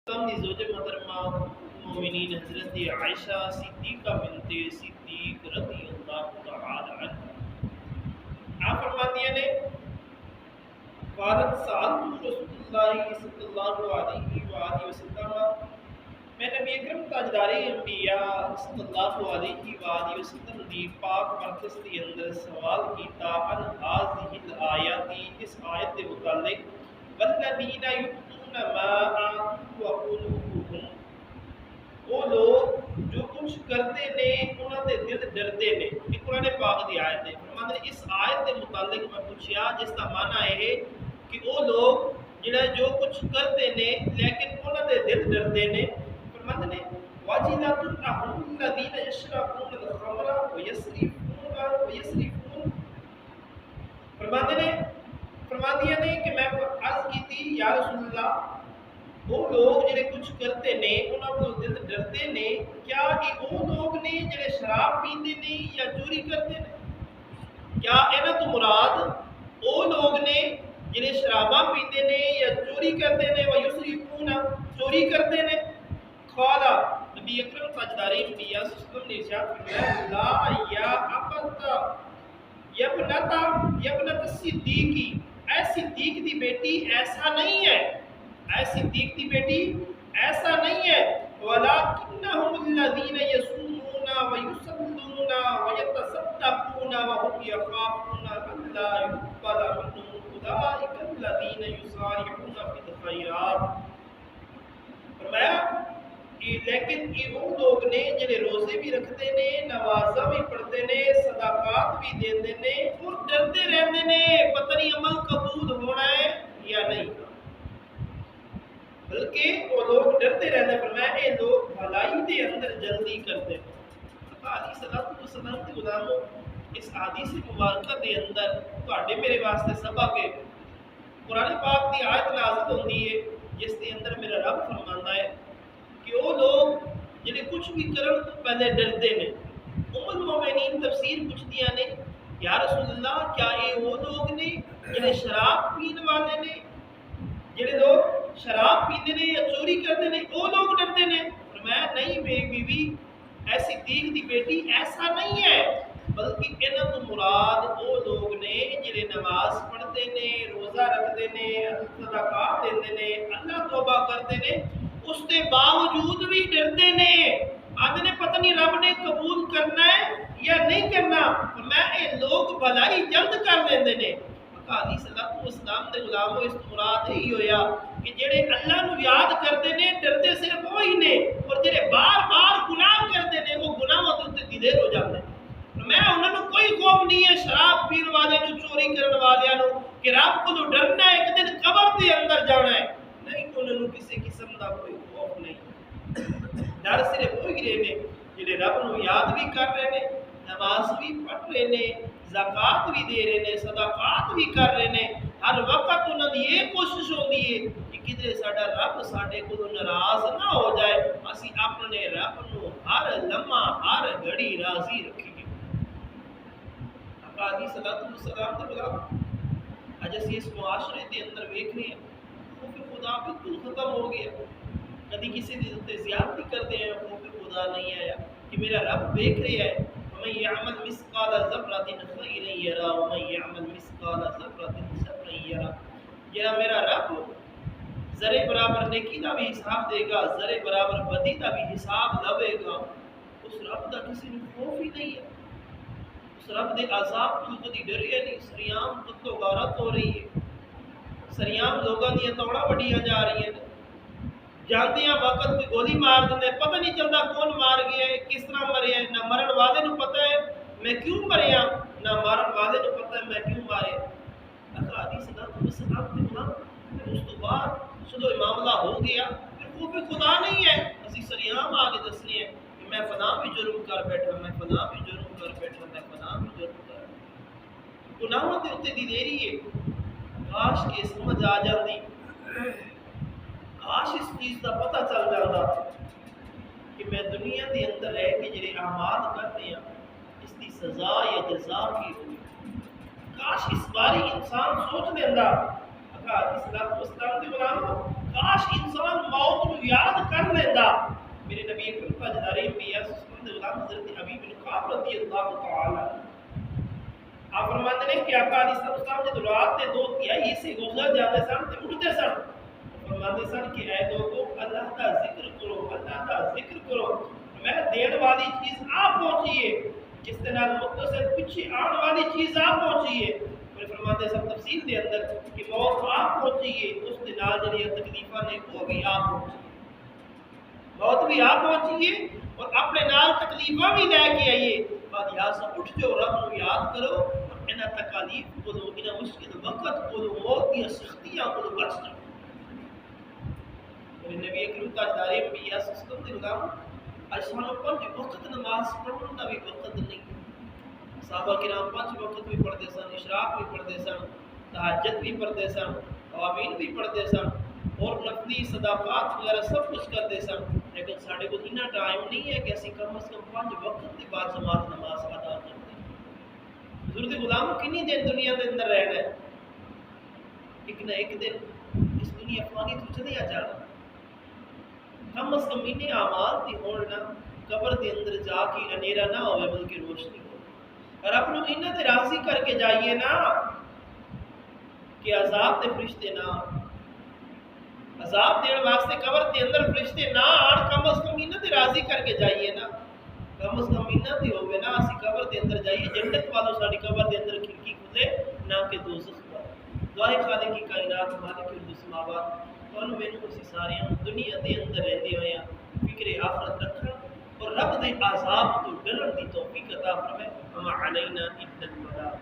کی زوج محترمہ مومنین حضرت عائشہ صدیقہ بنت صدیق رضی اللہ تعالی عنہ آپ فرماتی ہیں نے قالت سألت رسول اللہ صلی اللہ علیہ وآلہ وسلم میں نبی اکرم تاجدار انبیاء صلی اللہ علیہ وآلہ وسلم دی پاک مرکز کے اندر سوال کیتا ان هذه الآیات اس آیت کے متعلق والذین یؤتون ما آتوا وقلوبهم وہ لوگ جو کچھ کرتے نے انہاں دے دل ڈردے نے یہ قرآن پاک دی آیت ہے فرماتے ہیں اس آیت کے متعلق میں پوچھیا جس کا معنی ہے کہ وہ لوگ جڑا جو کچھ کرتے نے لیکن انہاں دے دل ڈردے نے فرماتے ہیں واجلات لهم الذين يشربون الخمر ويسرفون فرماتی ہیں کہ میں عرض کی تھی یا رسول اللہ وہ لوگ جڑے کچھ کرتے نے انہاں کو دل ڈرتے نے کیا کہ وہ لوگ نے جڑے شراب پیندے نے یا چوری کرتے نے کیا انہاں تو مراد وہ لوگ نے جڑے شراباں پیندے نے یا چوری کرتے نے و یسرفون چوری کرتے نے قالا نبی اکرم تاجدار انبیاء صلی اللہ علیہ وسلم نے ارشاد فرمایا لا یا ابتا یبنت صدیقی اے صدیق دی بیٹی ایسا نہیں ہے اے صدیق دی بیٹی ایسا نہیں ہے ولکنہم الذین یصومون ویصلون ویتصدقون وهم یخافون ان لا يقبل منهم اولئک الذین یسارعون فی الخیرات فرمایا لیکن یہ وہ لوگ نے جنہیں روزے بھی رکھتے نے نوازہ بھی پڑھتے نے صدقات بھی دیتے نے اور ڈرتے رہتے نے پتہ نہیں عمل قبول ہونا ہے یا نہیں بلکہ وہ لوگ ڈرتے رہتے ہیں فرمایا اے لوگ بھلائی دے اندر جلدی کرتے ہیں علیہ السلام کے غلاموں اس حدیث مبارکہ دے اندر تواڈے میرے واسطے سبق ہے قرآن پاک دی آیت نازل ہوندی ہے جس دے اندر میرا رب فرماندا ہے کہ وہ لوگ جنہیں کچھ بھی کرن تو پہلے ڈرتے ہیں ام المومنین تفسیر پوچھتیاں نے یا رسول اللہ کیا یہ وہ لوگ نے جنہیں شراب پین والے نے جنہیں لوگ شراب پیتے نے یا چوری کرتے نے وہ لوگ ڈرتے نے فرمایا نہیں میری بیوی اے صدیق دی بیٹی ایسا نہیں ہے بلکہ انہاں تو مراد وہ لوگ نے جنہیں نماز پڑھتے نے روزہ رکھتے نے صدقات دیتے نے اللہ توبہ کرتے نے اس کے باوجود بھی ڈرتے نے آدھے نے پتہ نہیں رب نے قبول کرنا ہے یا نہیں کرنا میں اے لوگ بھلائی جلد کر لیندے نے علیہ السلام دے غلاموں اس مراد ہی ہویا کہ جڑے اللہ نو یاد کرتے نے ڈرتے صرف وہی نے اور جڑے بار بار گناہ کرتے نے وہ گناہوں دے اوتے دلیر ہو جاندے میں انہاں نو کوئی خوف نہیں ہے شراب پین والے نو چوری کرن والے نو کہ رب کو ڈرنا ہے ایک دن قبر دے اندر جانا ہے نہیں انہاں نو کسی قسم دا کوئی خوف نہیں ڈر صرف وہی رہنے جڑے رب نو یاد بھی کر رہے نے نماز بھی پڑھ رہے نے زکات بھی دے رہے نے صدقات بھی کر رہے نے ہر وقت انہاں دی یہ کوشش ہوندی ہے کہ کدھر ساڈا رب ساڈے کو ناراض نہ ہو جائے اسی اپنے رب نو ہر لمحہ ہر گھڑی راضی رکھیے علیہ السلام تے بلا اج اسی اس معاشرے دے اندر ویکھ رہے ہیں خوف خدا بالکل ختم ہو گیا کبھی کسی دے تے زیادتی کرتے ہیں خوف خدا نہیں آیا کہ میرا رب دیکھ رہا ہے ومن يعمل مثقال ذرة خيرا يرى ومن يعمل مثقال ذرة شرا يرى جڑا میرا رب ذرے برابر نیکی دا بھی حساب دے گا ذرے برابر بدی دا بھی حساب لوے گا اس رب دا کسی نے خوف ہی نہیں ہے اس رب دے عذاب تو کدی ڈریا نہیں سریام تو غارت ہو رہی ہے سریام لوگاں دی توڑا وڈیاں جا رہی ہیں جاندیاں وقت کوئی گولی مار دیندے پتہ نہیں چلتا کون مار گیا ہے کس طرح مریا ہے نہ مرن والے نو پتہ ہے میں کیوں مریا نہ مارن والے نو پتہ ہے میں کیوں مارے حدیث السلام کے نام اس تو بعد چلو معاملہ ہو گیا خوف خدا نہیں ہے اسی سریام آگے دسنی ہے کہ میں فلاں بھی جرم کر بیٹھا میں فلاں بھی جرم کر بیٹھا میں فلاں بھی جرم کر گناہوں دے اوتے دی دیری ہے کاش کے سمجھ آ جاندی کاش اس چیز کا پتہ چل جاتا کہ میں دنیا کے اندر رہ کے جڑے اعمال کرتے ہیں اس کی سزا یا جزا کی ہوئی کاش اس باری انسان سوچ لینا آقا علیہ الصلوۃ والسلام دے غلامو کاش انسان موت نو یاد کر لیندا. میرے نبی اکرم تاجدار انبیاء صلی اللہ علیہ وسلم دے غلام حضرت حبیب بن کعب رضی اللہ تعالی آپ فرماتے ہیں کہ آقا علیہ السلام جب رات کے 2/3 سے گزر جاتے سن تے اٹھتے سن فرماتے سن کہ اے لوگو اللہ کا ذکر کرو, اللہ کا ذکر کرو. میں دین والی چیز آپ پہنچی ہے, جس کے نال مختصر پیچھے آن والی چیز آپ پہنچی ہے. اور فرماتے سب تفصیل دے اندر کہ موت آپ پہنچی ہے, اس کے نال جڑی تکلیفاں نے وہ بھی آپ پہنچی ہے, موت بھی آپ پہنچی ہے اور اپنے نال تکلیفاں بھی لے کے آئیے. بعد یہاں سے اٹھ جو رب کو یاد کرو اور انہاں تکالیف کو دو, انہاں مشکل وقت کو دو, موت کی سختیاں کو دو بچ جاؤ. نبی اکرم تاجدار انبیاء صلی اللہ علیہ وسلم دے غلام اج سانو 5 وقت نماز پڑھن دا بھی وقت نہیں. صحابہ کرام 5 وقت بھی پڑھتے سن, اشراق بھی پڑھتے سن, تہجد بھی پڑھتے سن, قوامین بھی پڑھتے سن اور نفلی صدقات وغیرہ سب کچھ کرتے سن. لیکن ساڈے کو اتنا ٹائم نہیں ہے کہ اسی کم از کم 5 وقت کی بعد جماعت نماز ادا کرتے ہیں. حضور دے غلام کنی دن دنیا دے اندر رہنا ہے, ایک نہ ایک دن اس دنیا فانی تو چلے جانا. کم از کم انہیں اعمال دی ہون نہ قبر دے اندر جا کے اندھیرا نہ ہوئے بلکہ روشنی ہو. اور اپنوں انہاں تے راضی کر کے جائیے نا کہ عذاب دے فرشتے نہ, عذاب دین واسطے قبر دے اندر فرشتے نہ آن. کم از کم انہاں تے راضی کر کے جائیے نا, کم از کم انہاں تے ہوے نا اسی قبر دے اندر جائیے جنت والوں ساڈی قبر دے اندر کھڑکی کھلے نہ کہ دوزخ والوں. دعائے خالق کی کائنات مالک السماوات اور مینوں اسی سارے دنیا دے اندر رہندے ہوئے فکر آخرت رکھنا اور رب دے عذاب تو ڈرن دی توفیق عطا فرمائے. وما علینا الا البلاغ.